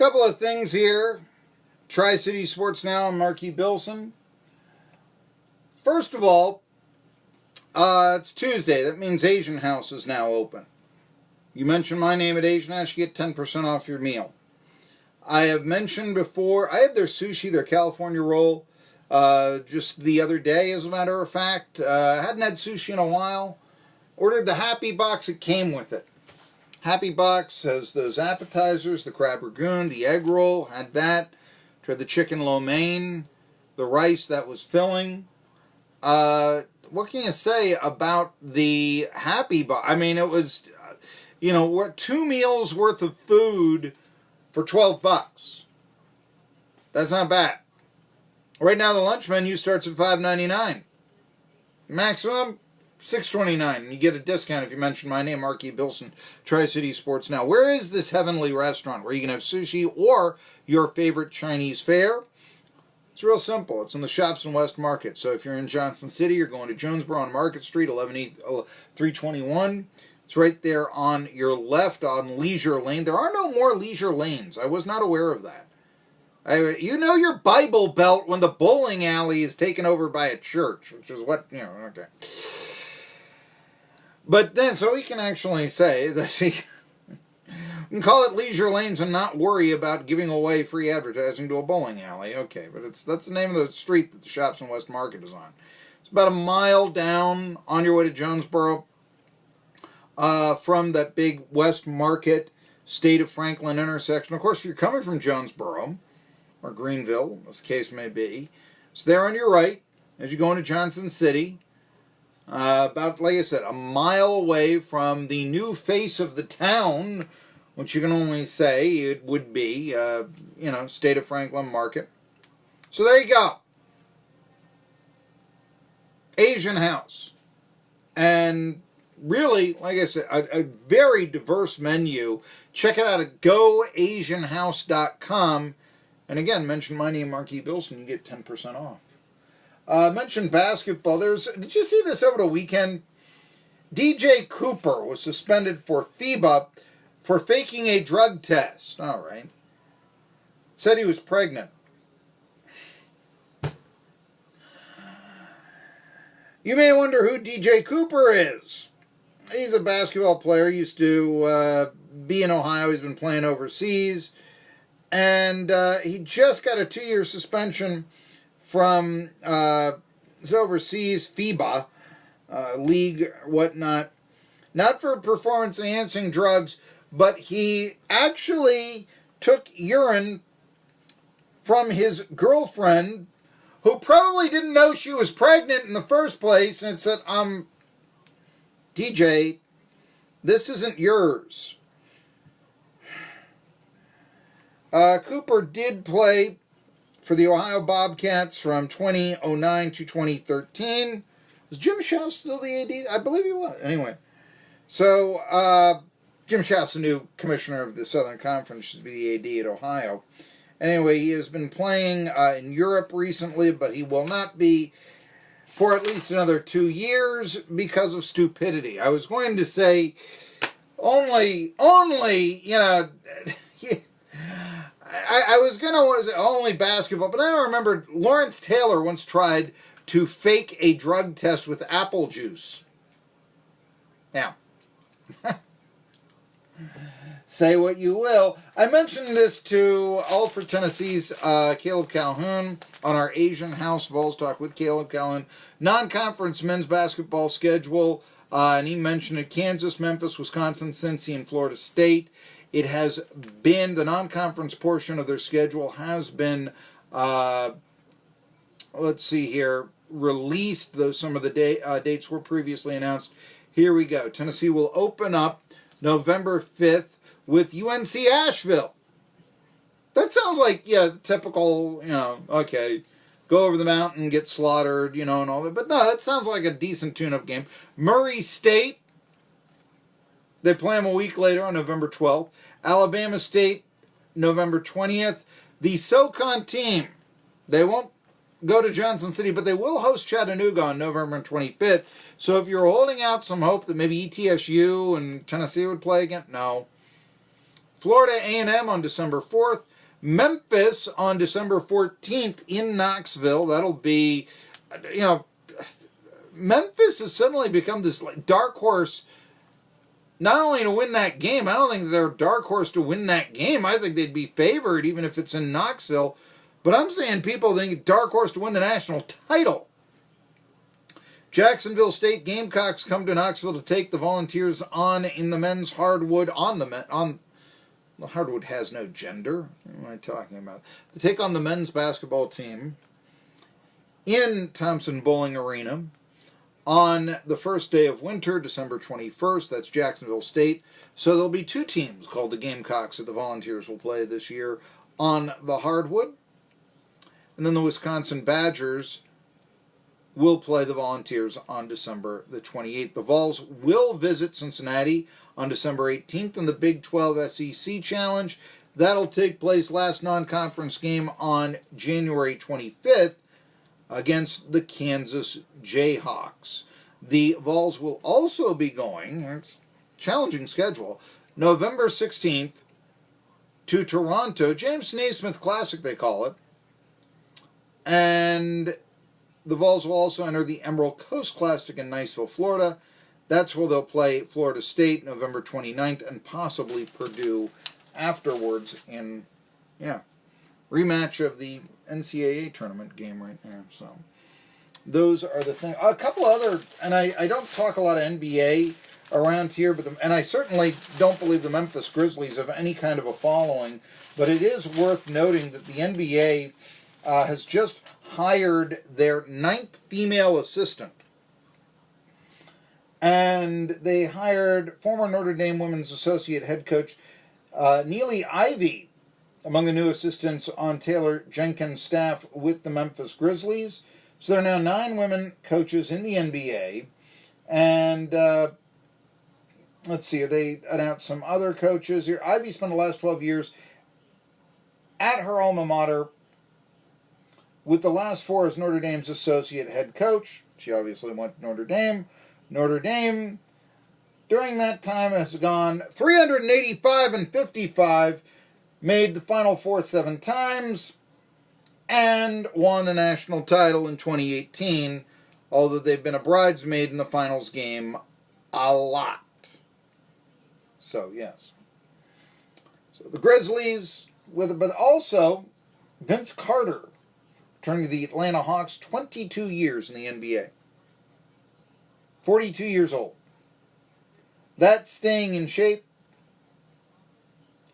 Couple of things here. Tri-City Sports Now and Marky Billson. First of all, it's Tuesday. That means Asian House is now open. You mention my name at Asian House, you get 10% off your meal. I have mentioned before, I had their sushi, their California roll, just the other day, as a matter of fact. Hadn't had sushi in a while. Ordered the Happy Box, it came with it. Happy Box has those appetizers, the crab ragoon, the egg roll, had that. Tried the chicken lo mein, the rice that was filling. What can you say about the Happy Box? I mean, it was, what 2 meals worth of food for $12. That's not bad. Right now, the lunch menu starts at $5.99. Maximum $6.29, and you get a discount if you mention my name, Marky Billson, Tri-City Sports Now. Where is this heavenly restaurant where you can have sushi or your favorite Chinese fare? It's real simple. It's in the Shops and West Market. So if you're in Johnson City, you're going to Jonesboro on Market Street, 321. It's right there on your left on Leisure Lane. There are no more Leisure Lanes. I was not aware of that. You know your Bible Belt when the bowling alley is taken over by a church, which is what, okay. But then, so we can actually say that we can call it Leisure Lanes and not worry about giving away free advertising to a bowling alley. Okay, but that's the name of the street that the Shops and West Market is on. It's about a mile down on your way to Jonesboro from that big West Market, State of Franklin intersection. Of course, if you're coming from Jonesboro or Greenville, as the case may be, it's there on your right as you go into Johnson City. About, like I said, a mile away from the new face of the town, which you can only say it would be, State of Franklin Market. So there you go. Asian House. And really, like I said, a very diverse menu. Check it out at goasianhouse.com. And again, mention my name, Marky Billson, you get 10% off. Mentioned basketball. Did you see this over the weekend? DJ Cooper was suspended for FIBA for faking a drug test. All right. Said he was pregnant. You may wonder who DJ Cooper is. He's a basketball player. He used to be in Ohio. He's been playing overseas. And he just got a 2-year suspension from his overseas FIBA league, whatnot, not for performance-enhancing drugs, but he actually took urine from his girlfriend, who probably didn't know she was pregnant in the first place, and said, DJ, this isn't yours. Cooper did play for the Ohio Bobcats from 2009 to 2013. Was Jim Schaus still the AD? I believe he was. Anyway, so Jim Schaus, the new commissioner of the Southern Conference, should be the AD at Ohio. Anyway, he has been playing in Europe recently, but he will not be for at least another 2 years because of stupidity. I was going to say only, I was going to only basketball, but then I remembered Lawrence Taylor once tried to fake a drug test with apple juice. Now, say what you will. I mentioned this to Alfred, Tennessee's Caleb Calhoun on our Asian House Vols Talk with Caleb Calhoun non-conference men's basketball schedule, and he mentioned it: Kansas, Memphis, Wisconsin, Cincy, and Florida State. It has been, the non-conference portion of their schedule has been, let's see here, released, though some of the dates were previously announced. Here we go. Tennessee will open up November 5th with UNC Asheville. That sounds like, the typical, okay, go over the mountain, get slaughtered, and all that. But no, that sounds like a decent tune-up game. Murray State, they play them a week later on November 12th. Alabama State, November 20th. The SoCon team, they won't go to Johnson City, but they will host Chattanooga on November 25th. So if you're holding out some hope that maybe ETSU and Tennessee would play again, no. Florida A&M on December 4th. Memphis on December 14th in Knoxville. That'll be, Memphis has suddenly become this dark horse, not only to win that game. I don't think they're a dark horse to win that game. I think they'd be favored even if it's in Knoxville. But I'm saying people think dark horse to win the national title. Jacksonville State Gamecocks come to Knoxville to take the Volunteers on in the men's hardwood. The hardwood has no gender. What am I talking about? To take on the men's basketball team in Thompson-Boling Arena on the first day of winter, December 21st. That's Jacksonville State. So there'll be two teams called the Gamecocks that the Volunteers will play this year on the hardwood. And then the Wisconsin Badgers will play the Volunteers on December the 28th. The Vols will visit Cincinnati on December 18th in the Big 12 SEC Challenge. That'll take place last non-conference game on January 25th against the Kansas Jayhawks. The Vols will also be going, it's a challenging schedule, November 16th to Toronto, James Naismith Classic they call it, and the Vols will also enter the Emerald Coast Classic in Niceville, Florida. That's where they'll play Florida State November 29th and possibly Purdue afterwards in, rematch of the NCAA tournament game right there. So those are the things. A couple other, and I don't talk a lot of NBA around here, and I certainly don't believe the Memphis Grizzlies have any kind of a following, but it is worth noting that the NBA has just hired their 9th female assistant. And they hired former Notre Dame women's associate head coach Neely Ivy among the new assistants on Taylor Jenkins' staff with the Memphis Grizzlies. So there are now 9 women coaches in the NBA. And let's see, they announced some other coaches here. Ivy spent the last 12 years at her alma mater, with the last 4 as Notre Dame's associate head coach. She obviously went to Notre Dame. Notre Dame, during that time, has gone 385-55, made the Final Four 7 times, and won the national title in 2018, although they've been a bridesmaid in the finals game a lot. So, yes. So the Grizzlies, but also Vince Carter, returning to the Atlanta Hawks, 22 years in the NBA. 42 years old. That's staying in shape.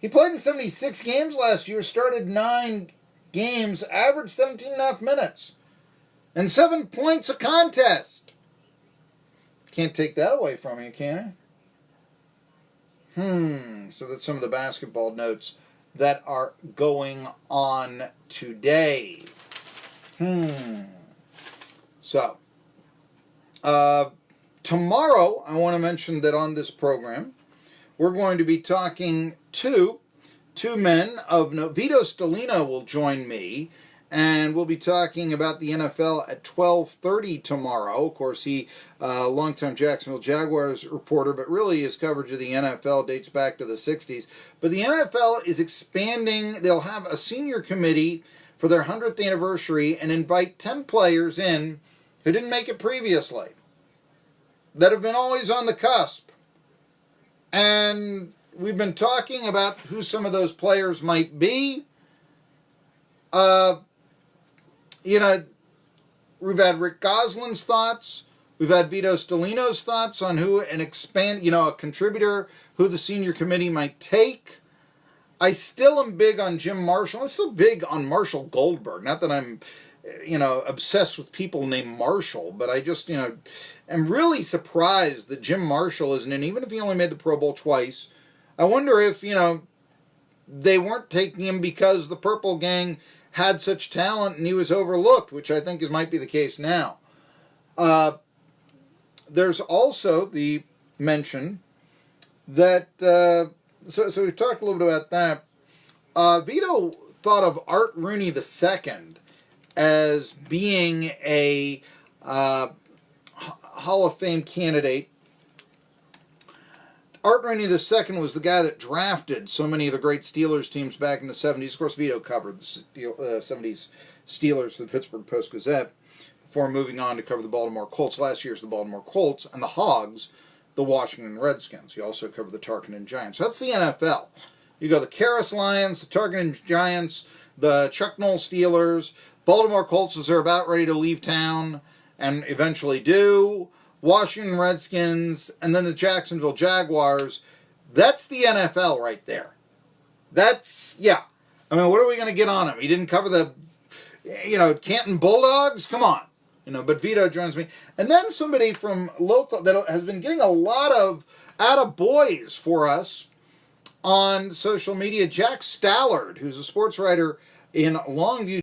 He played in 76 games last year, started 9 games, averaged 17.5 minutes, and 7 points a contest. Can't take that away from you, can I? So that's some of the basketball notes that are going on today. So, tomorrow, I want to mention that on this program, we're going to be talking to 2 men of Vito Stellino will join me, and we'll be talking about the NFL at 12:30 tomorrow. Of course, he, longtime Jacksonville Jaguars reporter, but really his coverage of the NFL dates back to the 60s. But the NFL is expanding. They'll have a senior committee for their 100th anniversary and invite 10 players in who didn't make it previously, that have been always on the cusp. And we've been talking about who some of those players might be. We've had Rick Goslin's thoughts. We've had Vito Stellino's thoughts on who a contributor, who the senior committee might take. I still am big on Jim Marshall. I'm still big on Marshall Goldberg. Not that I'm, obsessed with people named Marshall, but I just, am really surprised that Jim Marshall isn't in, even if he only made the Pro Bowl twice. I wonder if, they weren't taking him because the Purple Gang had such talent and he was overlooked, which I think might be the case now. There's also the mention that, so we've talked a little bit about that. Vito thought of Art Rooney II as being a Hall of Fame candidate. Art Rainey II was the guy that drafted so many of the great Steelers teams back in the 70s. Of course, Vito covered the 70s Steelers for the Pittsburgh Post-Gazette before moving on to cover the Baltimore Colts. Last year's the Baltimore Colts, and the Hogs, the Washington Redskins. He also covered the Tarkington Giants. That's the NFL. You go the Karas Lions, the Tarkington Giants, the Chuck Noll Steelers, Baltimore Colts as they're about ready to leave town and eventually do, Washington Redskins, and then the Jacksonville Jaguars. That's the NFL right there. That's, yeah. I mean, what are we going to get on him? He didn't cover the, Canton Bulldogs? Come on. But Vito joins me. And then somebody from local that has been getting a lot of attaboys for us on social media, Jack Stallard, who's a sports writer in Longview,